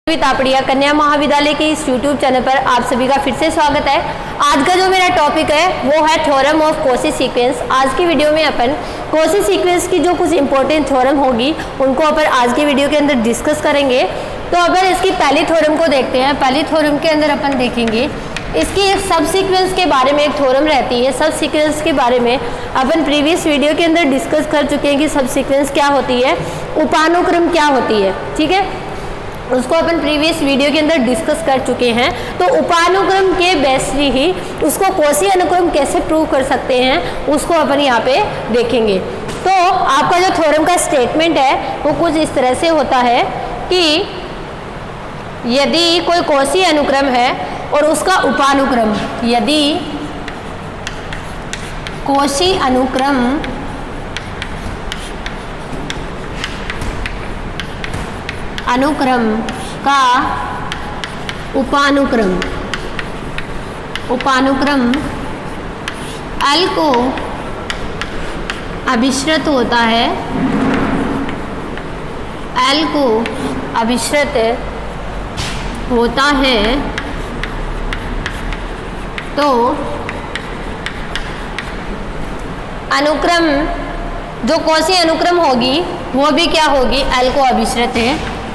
तापड़िया कन्या महाविद्यालय के इस YouTube चैनल पर आप सभी का फिर से स्वागत है। आज का जो मेरा टॉपिक है वो है थ्योरम ऑफ कॉची सीक्वेंस। आज की वीडियो में अपन कॉची सीक्वेंस की जो कुछ इंपॉर्टेंट थ्योरम होगी उनको अपन आज की वीडियो के अंदर डिस्कस करेंगे। तो अपन इसकी पहली थ्योरम को देखते हैं। पहली थ्योरम के अंदर अपन देखेंगे इसकी एक सब सीक्वेंस के बारे में एक थ्योरम रहती है। सब सीक्वेंस के बारे में अपन प्रीवियस वीडियो के अंदर डिस्कस कर चुके हैं कि सब सीक्वेंस क्या होती है, उपानुक्रम क्या होती है। ठीक है, उसको अपन प्रीवियस वीडियो के अंदर डिस्कस कर चुके हैं। तो उपानुक्रम के बेस ही उसको कॉची अनुक्रम कैसे प्रूव कर सकते हैं उसको अपन यहाँ पे देखेंगे। तो आपका जो थ्योरम का स्टेटमेंट है वो कुछ इस तरह से होता है कि यदि कोई कॉची अनुक्रम है और उसका उपानुक्रम, यदि कॉची अनुक्रम का उपानुक्रम L को अभिश्रित होता है, L को अभिश्रित होता है, तो अनुक्रम जो कॉची अनुक्रम होगी वो भी क्या होगी, L को अभिश्रित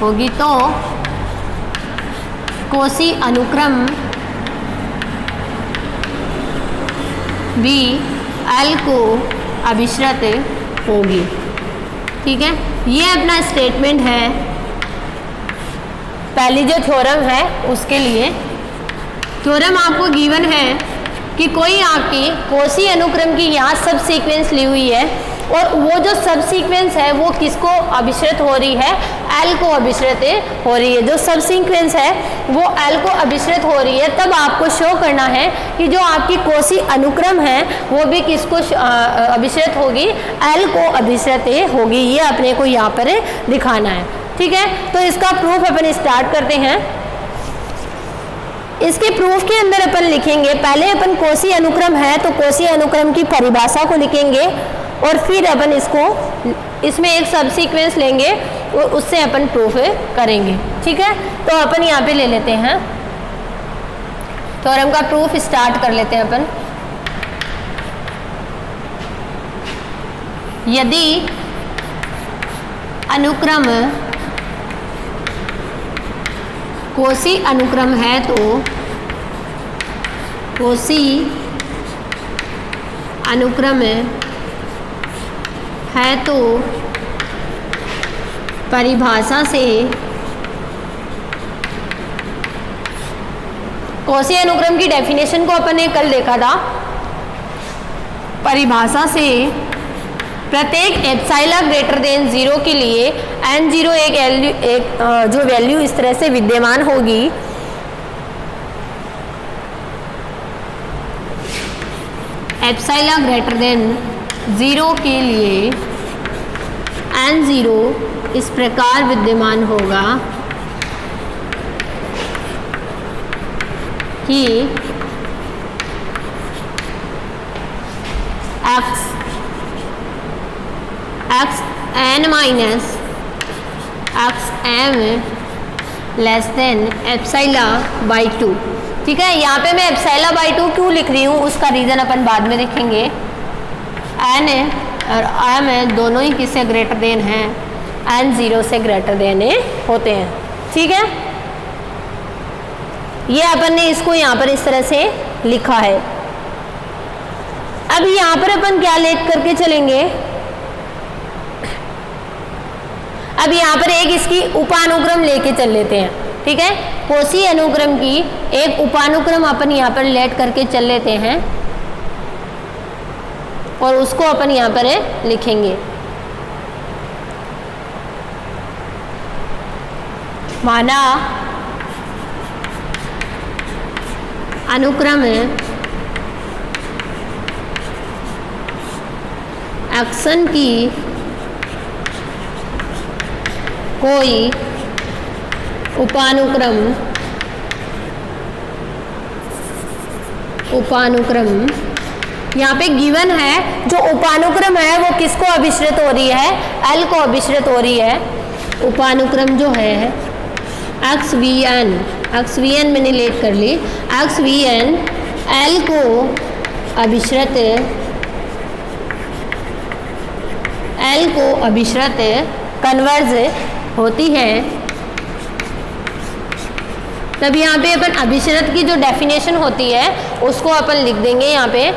होगी। तो कॉची अनुक्रम भी L को अभिश्रित होगी। ठीक है, ये अपना स्टेटमेंट है पहली जो थ्योरम है उसके लिए। थ्योरम आपको गिवन है कि कोई आपकी कॉची अनुक्रम की यहाँ सब सीक्वेंस ली हुई है और वो जो सब सीक्वेंस है वो किसको अभिश्रित हो रही है, L को अभिश्रित हो रही है। जो सब सीक्वेंस है वो L को अभिश्रित हो रही है, तब आपको शो करना है कि जो आपकी कॉची अनुक्रम है वो भी किसको अभिश्रित होगी, L को अभिश्रित होगी। ये अपने को यहाँ पर दिखाना है। ठीक है, तो इसका प्रूफ अपन स्टार्ट करते हैं। इसके प्रूफ के अंदर अपन लिखेंगे, पहले अपन कॉची अनुक्रम है तो कॉची अनुक्रम की परिभाषा को लिखेंगे और फिर अपन इसमें एक सब सीक्वेंस लेंगे और उससे अपन प्रूफ करेंगे। ठीक है, तो अपन यहाँ पे ले लेते हैं थ्योरम का प्रूफ स्टार्ट कर लेते हैं अपन। यदि अनुक्रम कॉची अनुक्रम है तो कॉची अनुक्रम है तो परिभाषा से कॉची अनुक्रम की डेफिनेशन को अपन ने कल देखा था। परिभाषा से प्रत्येक एप्सिलॉन ग्रेटर देन 0 के लिए n0 एक जो वैल्यू इस तरह से विद्यमान होगी, एप्सिलॉन ग्रेटर देन 0 के लिए n0 इस प्रकार विद्यमान होगा कि xn minus xm less than epsilon by 2। ठीक है, यहाँ पे मैं एप्सिलॉन बाई 2 क्यों लिख रही हूँ उसका रीज़न अपन बाद में देखेंगे। n और m दोनों ही किससे ग्रेटर देन हैं, n0 से ग्रेटर देन होते हैं। ठीक है, ये अपन ने इसको यहाँ पर इस तरह से लिखा है। अब यहाँ पर अपन क्या लेट करके चलेंगे, अब यहाँ पर एक इसकी उपानुक्रम लेके चल लेते हैं। ठीक है, कॉची अनुक्रम की एक उपानुक्रम अपन यहाँ पर लेट करके चल लेते हैं और उसको अपन यहाँ पर लिखेंगे। माना अनुक्रम एक्शन की कोई उपानुक्रम यहाँ पे गिवन है, जो उपानुक्रम है वो किसको अभिश्रित हो रही है, L को अभिश्रित हो रही है। उपानुक्रम जो है एक्स वी एन मैंने लेट कर ली, एक्स वी एन एल को अभिश्रत कन्वर्ज होती है, तब यहाँ पे अपन अभिश्रत की जो डेफिनेशन होती है उसको अपन लिख देंगे यहाँ पे।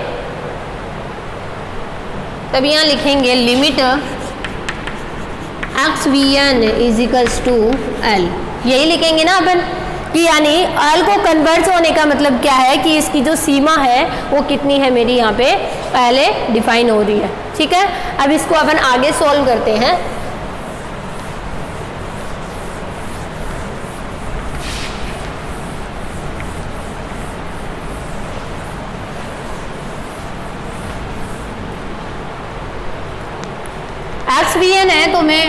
तब यहाँ लिखेंगे limit X V N is equals to L, यही लिखेंगे ना अपन कि यानी एल को कन्वर्ज होने का मतलब क्या है कि इसकी जो सीमा है वो कितनी है मेरी यहाँ पे पहले डिफाइन हो रही है। ठीक है, अब इसको अपन आगे सॉल्व करते हैं। एक्स वी एन है तो मैं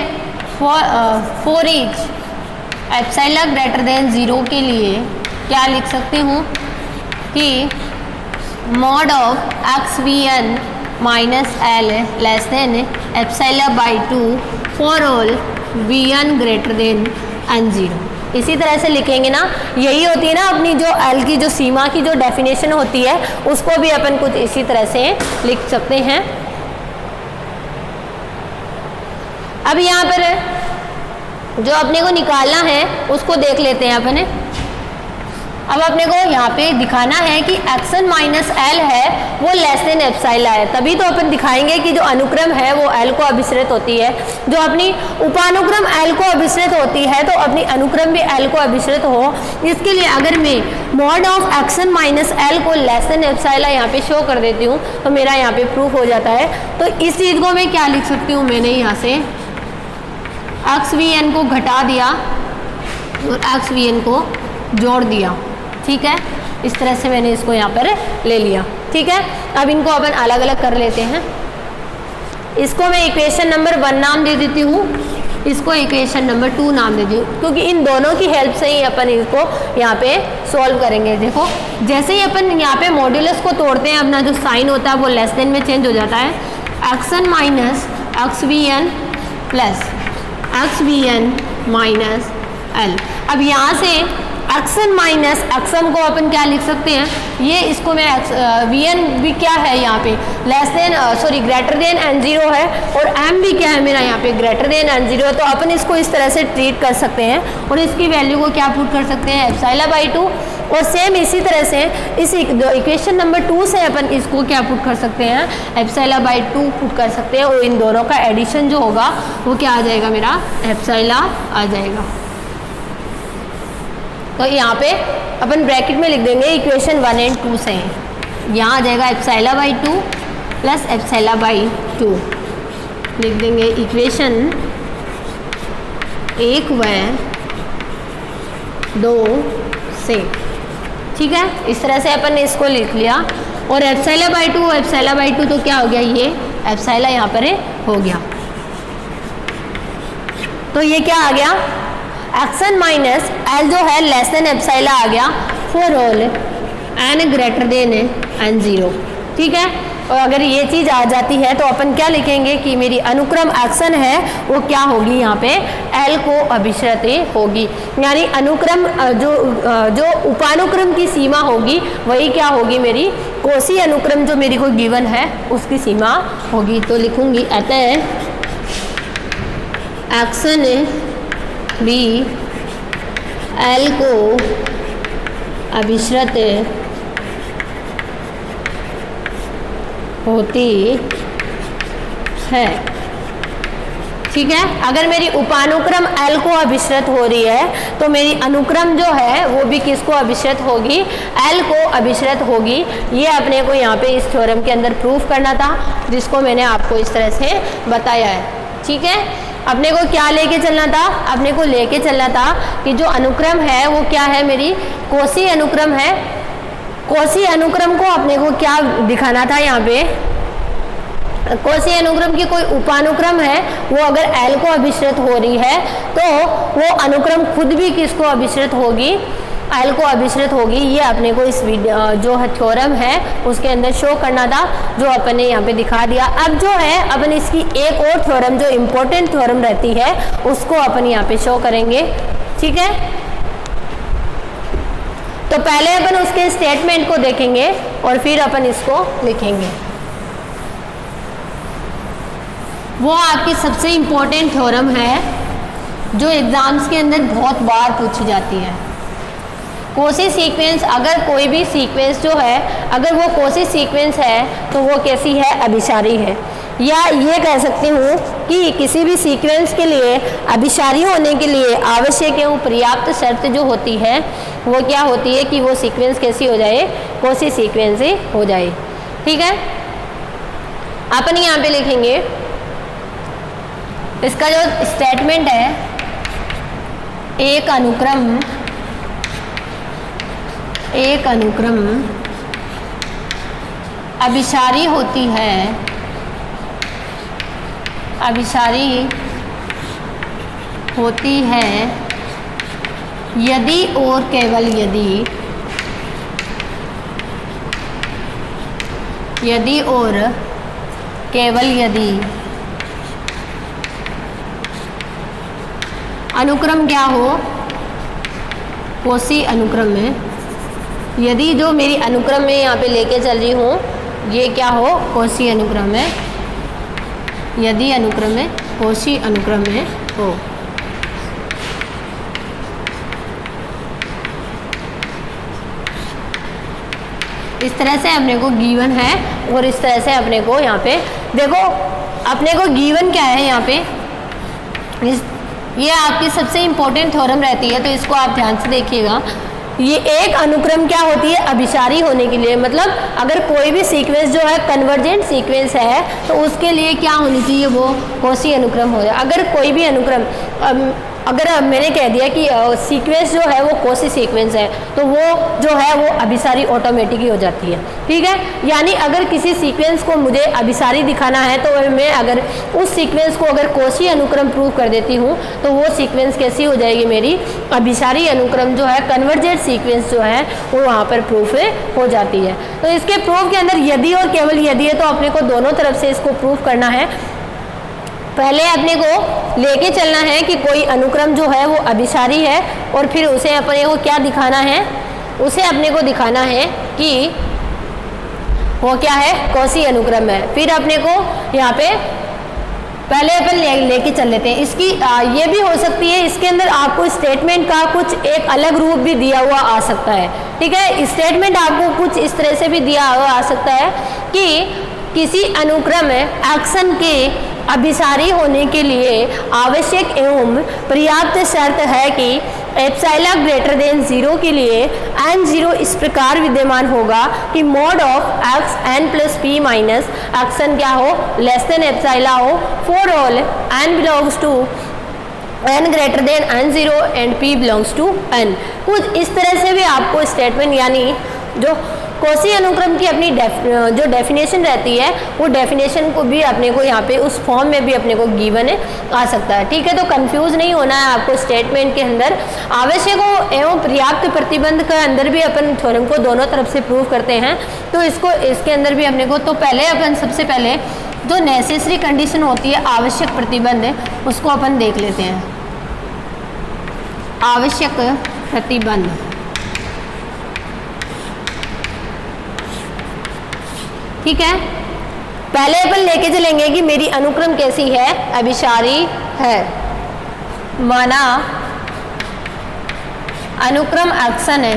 for each epsilon greater than 0 के लिए क्या लिख सकती हूँ कि mod of X V N minus L less than epsilon by 2 for all V N greater than N 0। इसी तरह से लिखेंगे ना, यही होती है ना अपनी जो एल की जो सीमा की जो डेफिनेशन होती है उसको भी अपन कुछ इसी तरह से लिख सकते हैं। अब यहाँ पर जो अपने को निकालना है उसको देख लेते हैं अपन। अब अपने को यहाँ पे दिखाना है कि एक्सन माइनस एल है वो लेस देन एप्सिलॉन है, तभी तो अपन दिखाएंगे कि जो अनुक्रम है वो एल को अभिश्रित होती है। जो अपनी उपानुक्रम एल को अभिश्रित होती है तो अपनी अनुक्रम भी एल को अभिश्रित हो। इसके लिए अगर मैं mod of action minus L को लेस देन एप्सिलॉन यहाँ पे शो कर देती हूँ तो मेरा यहाँ पे प्रूफ हो जाता है। तो इस चीज़ को मैं क्या लिख सकती हूँ, मैंने यहाँ से एक्स वी एन को घटा दिया और एक्स वी एन को जोड़ दिया। ठीक है, इस तरह से मैंने इसको यहाँ पर ले लिया। ठीक है, अब इनको अपन अलग अलग कर लेते हैं। इसको मैं इक्वेशन नंबर 1 नाम दे देती हूँ, इसको इक्वेशन नंबर 2 नाम दे दी, क्योंकि इन दोनों की हेल्प से ही अपन इसको यहाँ पे सॉल्व करेंगे। देखो जैसे ही अपन यहाँ पे मॉड्यूलस को तोड़ते हैं अपना जो साइन होता है वो लेस देन में चेंज हो जाता है। X N minus X V N plus X V N minus L. अब यहाँ से एक्सन माइनस एक्सन को अपन क्या लिख सकते हैं, ये इसको मैं वी एन भी क्या है यहाँ पे less than greater than N 0 है और एम भी क्या है मेरा यहाँ पे ग्रेटर देन एन 0 है। तो अपन इसको इस तरह से ट्रीट कर सकते हैं और इसकी वैल्यू को क्या पुट कर सकते हैं एप्सिलॉन बाई 2। और सेम इसी तरह से इस इक्वेशन नंबर 2 से अपन इसको क्या पुट कर सकते हैं एप्सिलॉन बाई 2 पुट कर सकते हैं और इन दोनों का एडिशन जो होगा वो क्या आ जाएगा मेरा एप्सिलॉन आ जाएगा। तो यहाँ पे अपन ब्रैकेट में लिख देंगे इक्वेशन 1 और 2 से, यहाँ आ जाएगा epsilon by 2 plus epsilon by 2 लिख देंगे इक्वेशन 1 व 2 से। ठीक है, इस तरह से अपन ने इसको लिख लिया और एप्सिलॉन बाई 2 तो क्या हो गया, ये एप्सिलॉन यहाँ पर हो गया। तो ये क्या आ गया एक्सन माइनस एल जो है लेस देन एप्सिलॉन आ गया for all N greater than N 0। ठीक है, और अगर ये चीज़ आ जाती है तो अपन क्या लिखेंगे कि मेरी अनुक्रम एक्सन है वो क्या होगी, यहाँ पे एल को अभिश्रित होगी। यानी अनुक्रम जो उपानुक्रम की सीमा होगी वही क्या होगी मेरी कोसी अनुक्रम जो मेरी को गिवन है उसकी सीमा होगी। तो लिखूंगी अतः एक्सन भी एल को अभिश्रित होती है। ठीक है, अगर मेरी उपानुक्रम एल को अभिश्रित हो रही है तो मेरी अनुक्रम जो है वो भी किसको अभिश्रित होगी, एल को अभिश्रित होगी। ये अपने को यहाँ पे इस थ्योरम के अंदर प्रूफ करना था जिसको मैंने आपको इस तरह से बताया है। ठीक है, अपने को क्या लेके चलना था, अपने को लेके चलना था कि जो अनुक्रम है वो क्या है मेरी कोसी अनुक्रम है। कोसी अनुक्रम को अपने को क्या दिखाना था, यहाँ पे कोसी अनुक्रम की कोई उपानुक्रम है वो अगर एल को अभिश्रित हो रही है तो वो अनुक्रम खुद भी किसको अभिश्रित होगी, एल को अभिश्रित होगी। ये अपने को इस जो थ्योरम है उसके अंदर शो करना था जो अपन ने यहाँ पे दिखा दिया। अब जो है अपन इसकी एक और थ्योरम जो इम्पोर्टेंट थ्योरम रहती है उसको अपन यहाँ पे शो करेंगे। ठीक है, तो पहले अपन उसके स्टेटमेंट को देखेंगे और फिर अपन इसको लिखेंगे। वो आपकी सबसे इम्पोर्टेंट थ्योरम है जो एग्जाम्स के अंदर बहुत बार पूछी जाती है। कोसी सीक्वेंस, अगर कोई भी सीक्वेंस जो है, अगर वो कोसी सीक्वेंस है तो वो कैसी है, अभिसारी है। या ये कह सकती हूँ कि किसी भी सीक्वेंस के लिए अभिसारी होने के लिए आवश्यक एवं पर्याप्त शर्त जो होती है वो क्या होती है कि वो सीक्वेंस कैसी हो जाए, कोसी सीक्वेंस ही हो जाए। ठीक है, अपन यहाँ पे लिखेंगे इसका जो स्टेटमेंट है, एक अनुक्रम अभिसारी होती है, यदि और केवल यदि अनुक्रम क्या हो, कोसी अनुक्रम में, यदि जो मेरी अनुक्रम में यहाँ पे लेके चल रही हूँ ये क्या हो, कोसी अनुक्रम है, यदि अनुक्रम में कोसी अनुक्रम में हो। इस तरह से अपने को गिवन है और इस तरह से अपने को यहाँ पे देखो, अपने को गिवन क्या है यहाँ पे, ये आपकी सबसे इम्पोर्टेंट थ्योरम रहती है, तो इसको आप ध्यान से देखिएगा। ये एक अनुक्रम क्या होती है, अभिसारी होने के लिए, मतलब अगर कोई भी सीक्वेंस जो है कन्वर्जेंट सीक्वेंस है तो उसके लिए क्या होनी चाहिए, वो कोसी अनुक्रम हो जाए। अगर कोई भी अनुक्रम, अगर मैंने कह दिया कि सीक्वेंस जो है वो कोसी सीक्वेंस है तो वो जो है वो अभिसारी ऑटोमेटिक ही हो जाती है। ठीक है, यानी अगर किसी सीक्वेंस को मुझे अभिसारी दिखाना है तो मैं अगर उस सीक्वेंस को अगर कोसी अनुक्रम प्रूव कर देती हूँ तो वो सीक्वेंस कैसी हो जाएगी, मेरी अभिसारी अनुक्रम जो है, कन्वर्जेंट सीक्वेंस जो है वो वहाँ पर प्रूफ हो जाती है। तो इसके प्रूफ के अंदर यदि और केवल यदि है, तो अपने को दोनों तरफ से इसको प्रूफ करना है। पहले अपने को लेके चलना है कि कोई अनुक्रम जो है वो अभिसारी है और फिर उसे अपने को क्या दिखाना है, उसे अपने को दिखाना है कि वो क्या है, कोसी अनुक्रम है। फिर अपने को यहाँ पे पहले अपन लेके चल लेते हैं। इसकी ये भी हो सकती है, इसके अंदर आपको स्टेटमेंट का कुछ एक अलग रूप भी दिया हुआ आ सकता है। ठीक है, स्टेटमेंट आपको कुछ इस तरह से भी दिया हुआ आ सकता है कि किसी अनुक्रम एक्शन के अभिसारी होने के लिए आवश्यक एवं पर्याप्त शर्त है कि एप्सिलॉन ग्रेटर देन 0 के लिए n 0 इस प्रकार विद्यमान होगा कि mod of x n plus p minus X N क्या हो, लेस देन एप्सिलॉन हो, for all n belongs to n greater than n 0 and p belongs to n। कुछ इस तरह से भी आपको स्टेटमेंट, यानी जो कोसी अनुक्रम की अपनी जो डेफिनेशन रहती है वो डेफिनेशन को भी अपने को यहाँ पे उस फॉर्म में भी अपने को गिवन आ सकता है। ठीक है, तो कंफ्यूज नहीं होना है आपको। स्टेटमेंट के अंदर आवश्यक एवं पर्याप्त प्रतिबंध के अंदर भी अपन थ्योरम को दोनों तरफ से प्रूव करते हैं, तो इसके अंदर भी अपने को, तो पहले अपन सबसे पहले जो नेसेसरी कंडीशन होती है, आवश्यक प्रतिबंध, उसको अपन देख लेते हैं। आवश्यक प्रतिबंध, ठीक है, पहले अपन लेके चलेंगे कि मेरी अनुक्रम कैसी है, अभिसारी है। माना अनुक्रम एक्शन है,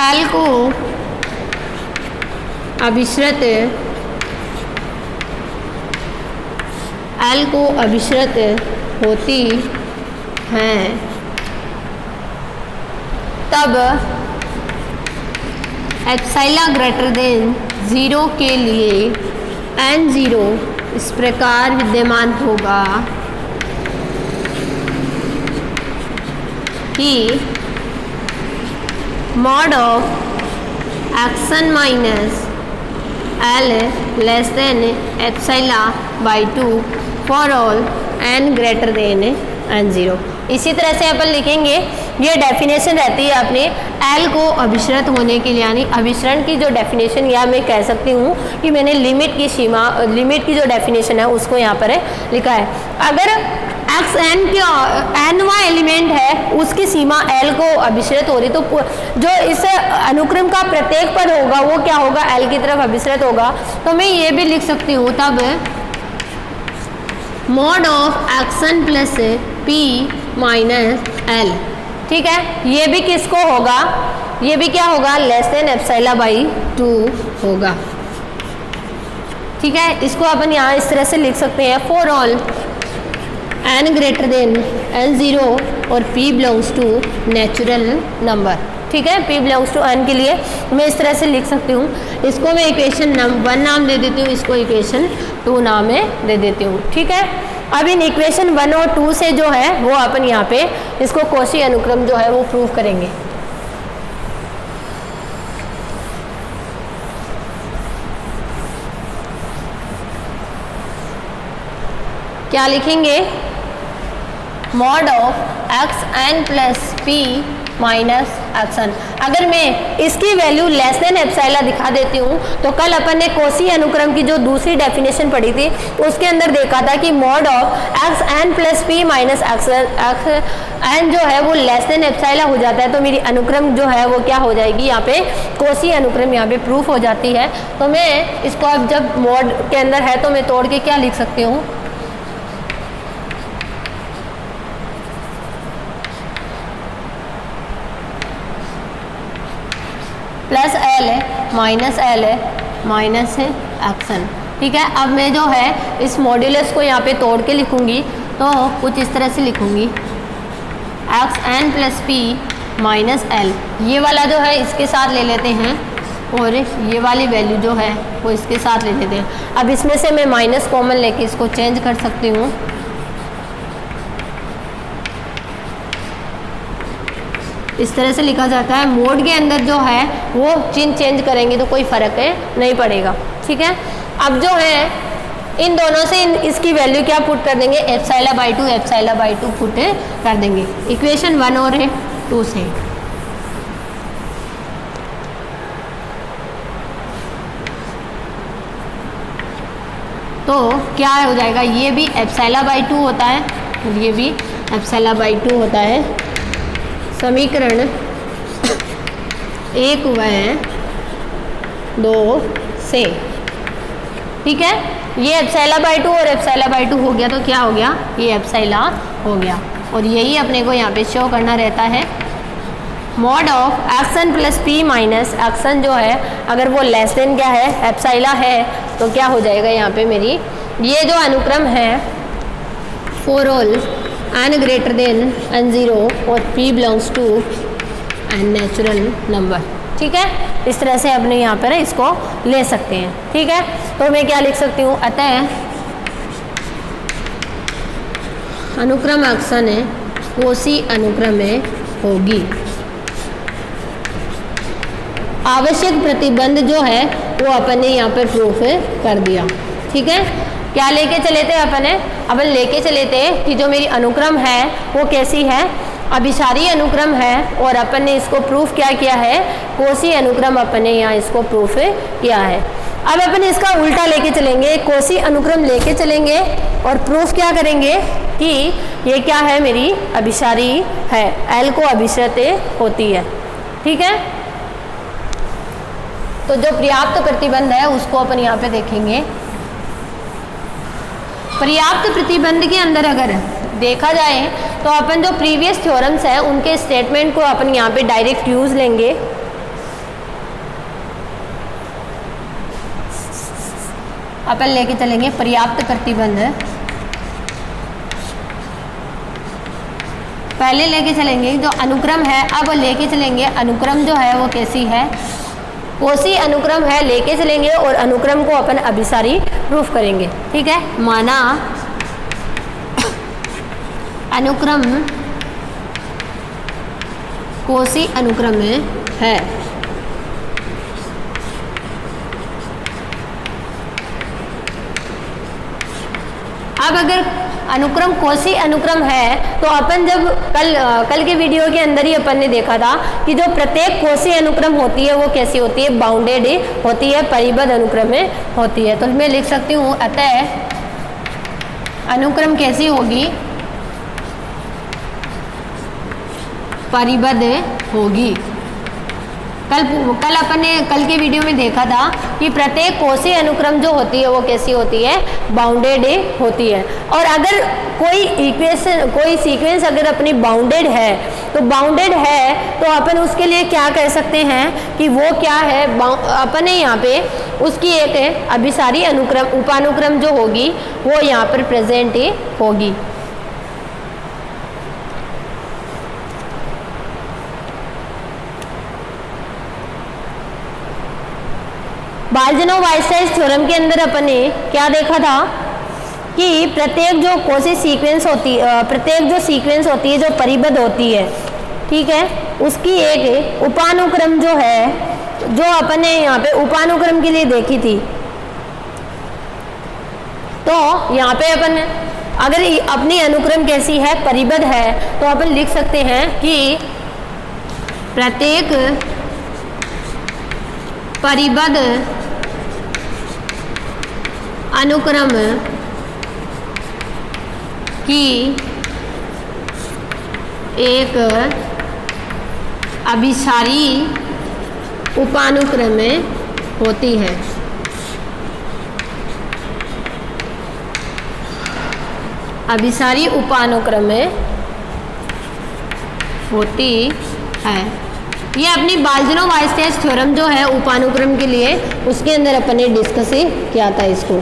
एल को अभिश्रित होती हैं, तब एप्सिलॉन ग्रेटर देन 0 के लिए n 0 इस प्रकार विद्यमान होगा कि mod of action minus l less than epsilon by 2 for all n greater than n 0। इसी तरह से अपन लिखेंगे, ये डेफिनेशन रहती है अपने L को अभिश्रित होने के लिए, यानी अभिसरण की जो डेफिनेशन, या मैं कह सकती हूँ कि मैंने लिमिट की सीमा, लिमिट की जो डेफिनेशन है उसको यहाँ पर लिखा है। अगर एक्स एन के एनवा एलिमेंट है उसकी सीमा एल को अभिसरित हो रही, तो जो इस अनुक्रम का प्रत्येक पद होगा वो क्या होगा, एल की तरफ अभिसरित होगा। तो मैं ये भी लिख सकती हूँ तब mod of action plus P minus L. ठीक है, ये भी किसको होगा, ये भी क्या होगा, लेस देन एप्सिलॉन बाई 2 होगा। ठीक है, इसको अपन यहाँ इस तरह से लिख सकते हैं, for all n greater than n0 और p belongs to natural number. ठीक है, p बिलोंग्स टू n के लिए मैं इस तरह से लिख सकती हूँ। इसको मैं इक्वेशन 1 नाम दे देती हूँ, इसको इक्वेशन 2 नाम में दे देती हूँ। ठीक है, अब इन इक्वेशन 1 और 2 से जो है वो अपन यहाँ पे इसको कॉची अनुक्रम जो है वो प्रूव करेंगे। क्या लिखेंगे, mod of X N plus P minus X N. अगर मैं इसकी वैल्यू लेस देन एप्सिलॉन दिखा देती हूँ तो कल अपन ने कॉची अनुक्रम की जो दूसरी डेफिनेशन पढ़ी थी उसके अंदर देखा था कि mod of X N plus P minus X N जो है वो लेस देन एप्सिलॉन हो जाता है, तो मेरी अनुक्रम जो है वो क्या हो जाएगी, यहाँ पे कॉची अनुक्रम यहाँ पे प्रूफ हो जाती है। तो मैं इसको अब जब मॉड के अंदर है तो मैं तोड़ के क्या लिख सकती हूँ, प्लस एल है माइनस एल है माइनस है एक्सन। ठीक है, अब मैं जो है इस मॉड्यूलस को यहाँ पे तोड़ के लिखूंगी तो कुछ इस तरह से लिखूंगी, X N plus P minus L, ये वाला जो है इसके साथ ले लेते हैं और ये वाली वैल्यू जो है वो इसके साथ ले लेते हैं। अब इसमें से मैं माइनस कॉमन लेके इसको चेंज कर सकती हूँ। इस तरह से लिखा जाता है। मोड के अंदर जो है वो चिन्ह चेंज करेंगे तो कोई फ़र्क नहीं पड़ेगा। ठीक है, अब जो है इन दोनों से इसकी वैल्यू क्या पुट कर देंगे, एप्सिलॉन बाई 2 पुट कर देंगे इक्वेशन 1 और 2 से। तो क्या हो जाएगा, ये भी एप्सिलॉन बाई 2 होता है और ये भी एप्सिलॉन बाई 2 होता है। समीकरण 1 व 2 से। ठीक है, ये एप्सिलॉन बाई 2 और एप्सिलॉन बाई 2 हो गया तो क्या हो गया, ये एप्सिलॉन हो गया और यही अपने को यहाँ पे शो करना रहता है। Mod of action plus P minus action जो है अगर वो लेस देन क्या है, एप्सिलॉन है, तो क्या हो जाएगा यहाँ पे मेरी ये जो अनुक्रम है for all n greater than n0 और p belongs to n natural number. ठीक है, इस तरह से अपने यहाँ पर इसको ले सकते हैं। ठीक है, तो मैं क्या लिख सकती हूँ, अतः अनुक्रम एक्सन है कॉची अनुक्रम में होगी। आवश्यक प्रतिबंध जो है वो अपन ने यहाँ पर प्रूफ कर दिया। ठीक है, क्या लेके चले थे अपन लेके चले थे कि जो मेरी अनुक्रम है वो कैसी है, अभिसारी अनुक्रम है और अपन ने इसको प्रूफ क्या किया है, कॉची अनुक्रम अपन ने यहाँ इसको प्रूफ किया है। अब अपन इसका उल्टा लेके चलेंगे, कॉची अनुक्रम लेके चलेंगे और प्रूफ क्या करेंगे कि ये क्या है, मेरी अभिसारी है, एल को अभिसरित होती है। ठीक है, तो जो पर्याप्त प्रतिबंध है उसको अपन यहाँ पे देखेंगे। पर्याप्त प्रतिबंध के अंदर अगर देखा जाए तो अपन जो प्रीवियस थ्योरम्स है उनके स्टेटमेंट को अपन यहाँ पे डायरेक्ट यूज लेंगे। अपन लेके चलेंगे पर्याप्त प्रतिबंध, पहले लेके चलेंगे जो अनुक्रम है, अब लेके चलेंगे अनुक्रम जो है वो कैसी है, कॉची अनुक्रम है लेके चलेंगे और अनुक्रम को अपन अभिसारी प्रूफ करेंगे। ठीक है, माना अनुक्रम कॉची अनुक्रम में है, अब अगर अनुक्रम कॉची अनुक्रम है तो अपन जब कल के वीडियो के अंदर ही अपन ने देखा था कि जो प्रत्येक कॉची अनुक्रम होती है वो कैसी होती है, बाउंडेड होती है, परिबद्ध अनुक्रम में होती है। तो मैं लिख सकती हूँ अतः अनुक्रम कैसी होगी, परिबद्ध होगी। कल अपन ने कल के वीडियो में देखा था कि प्रत्येक कोशीय अनुक्रम जो होती है वो कैसी होती है, बाउंडेड होती है। और अगर कोई सीक्वेंस अगर अपनी बाउंडेड है तो अपन उसके लिए क्या कह सकते हैं कि वो क्या है, अपन ने यहाँ पे उसकी एक अभिसारी अनुक्रम उपानुक्रम जो होगी वो यहाँ पर प्रेजेंट होगी। बाल्ज़नोव-वाइसराइस थ्योरम के अंदर अपन ने क्या देखा था कि प्रत्येक जो सीक्वेंस होती है जो परिबद्ध होती है, ठीक है, उसकी एक उपानुक्रम जो है, जो अपन ने यहाँ पे उपानुक्रम के लिए देखी थी। तो यहाँ पे अपन अगर अपनी अनुक्रम कैसी है, परिबद्ध है, तो अपन लिख सकते हैं कि प्रत्येक परिबद्ध अनुक्रम की एक अभिसारी उपानुक्रम होती है। अभिसारी उपानुक्रम होती है। ये अपनी बाल्ज़नोव-वाइसराइस थ्योरम जो है उपानुक्रम के लिए, उसके अंदर अपन ने डिस्कस किया था इसको,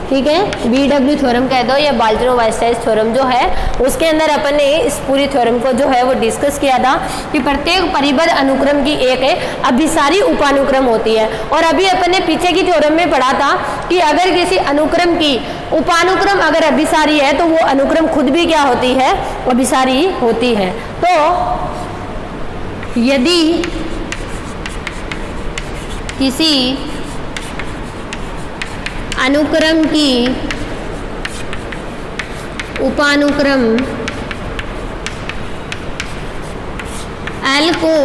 ठीक है। BW थ्योरम कह दो या बाल्ज़नोव-वाइसराइस थ्योरम जो है, उसके अंदर अपन ने इस पूरी थ्योरम को जो है वो डिस्कस किया था कि प्रत्येक परिबद्ध अनुक्रम की एक अभिसारी उपानुक्रम होती है। और अभी अपन ने पीछे की थ्योरम में पढ़ा था कि अगर किसी अनुक्रम की उपानुक्रम अगर अभिसारी है तो वो अनुक्रम खुद भी क्या होती है, अभिसारी होती है। तो यदि किसी अनुक्रम की उपानुक्रम L को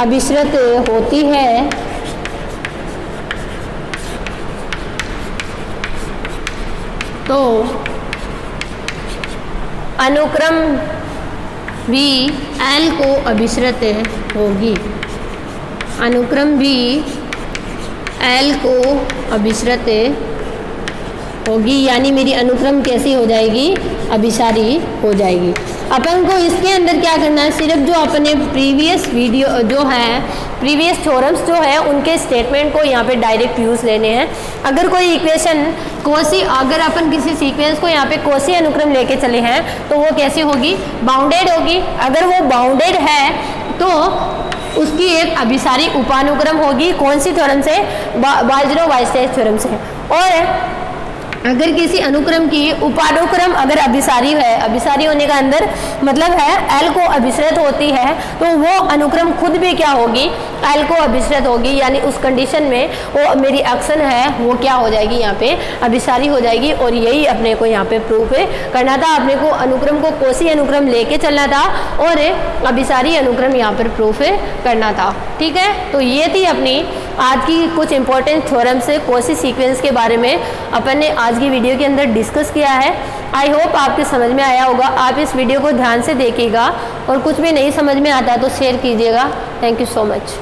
अभिश्रित होती है तो अनुक्रम भी L को अभिश्रित होगी। अनुक्रम भी L को अभिश्रित होगी, यानी मेरी अनुक्रम कैसी हो जाएगी, अभिसारी हो जाएगी। अपन को इसके अंदर क्या करना है, सिर्फ जो अपने प्रीवियस थ्योरम्स जो है उनके स्टेटमेंट को यहाँ पे डायरेक्ट यूज लेने हैं। अगर कोई इक्वेशन अगर अपन किसी सीक्वेंस को यहाँ पे कोशी अनुक्रम लेके चले हैं तो वो कैसी होगी, बाउंडेड होगी। अगर वो बाउंडेड है तो उसकी एक अभिसारी उपानुक्रम होगी, कौन सी थ्योरम से, बाल्ज़नोव-वाइसराइस थ्योरम से। और अगर किसी अनुक्रम की उपानुक्रम अगर अभिसारी है, अभिसारी होने का अंदर मतलब है L को अभिश्रित होती है, तो वो अनुक्रम खुद भी क्या होगी, L को अभिश्रित होगी। यानी उस कंडीशन में वो मेरी एक्शन है वो क्या हो जाएगी, यहाँ पे अभिसारी हो जाएगी। और यही अपने को यहाँ पे प्रूफ करना था, अपने को अनुक्रम को कोशी अनुक्रम लेके चलना था और अभिसारी अनुक्रम यहाँ पर प्रूफ करना था, ठीक है। तो ये थी अपनी आज की कुछ इंपॉर्टेंट थ्योरम से कोशी सीक्वेंस के बारे में अपन ने आज की वीडियो के अंदर डिस्कस किया है। आई होप आपके समझ में आया होगा। आप इस वीडियो को ध्यान से देखिएगा और कुछ भी नहीं समझ में आता तो शेयर कीजिएगा। Thank you so much.